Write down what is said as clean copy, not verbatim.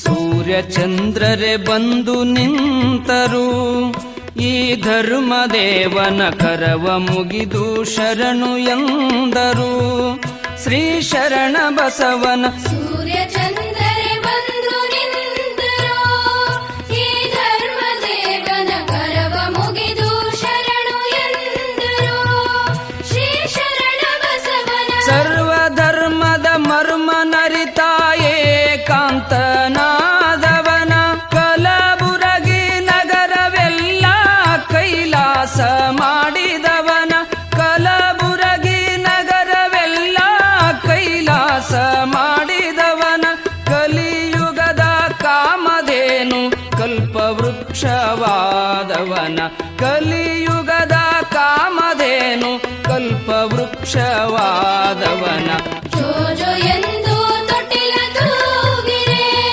ಸೂರ್ಯಚಂದ್ರರೆ ಬಂದು ನಿಂತರು, ಈ ಧರ್ಮದೇವನ ಕರವ ಮುಗಿದು ಶರಣು ಎಂದರು. ಶ್ರೀ ಶರಣ ಬಸವನ ಸೂರ್ಯಚಂದ್ರರೆ ಬಂದು ನಿಂತರು, ಈ ಧರ್ಮದೇವನ ಕರವ ಮುಗಿದು ಶರಣು ಎಂದರು. ಶ್ರೀ ಶರಣ ಬಸವನ ಸರ್ವಧರ್ಮದ ಮರ್ಮ ನರಿತ ಏಕಾಂತನಾದವನ, ಕಲಬುರಗಿ ನಗರವೆಲ್ಲ ಕೈಲಾಸ ಮಾಡಿದವನ, ಕಲಬುರಗಿ ನಗರವೆಲ್ಲ ಕೈಲಾಸ ಮಾಡಿದವನ. ಕಲಿಯುಗದ ಕಾಮಧೇನು ಕಲ್ಪವೃಕ್ಷವಾದವನ, ಕಲಿಯುಗದ ಕಾಮಧೇನು ಕಲ್ಪವೃಕ್ಷವಾದವನ. ಜೋ ಜೋ ಎಂದು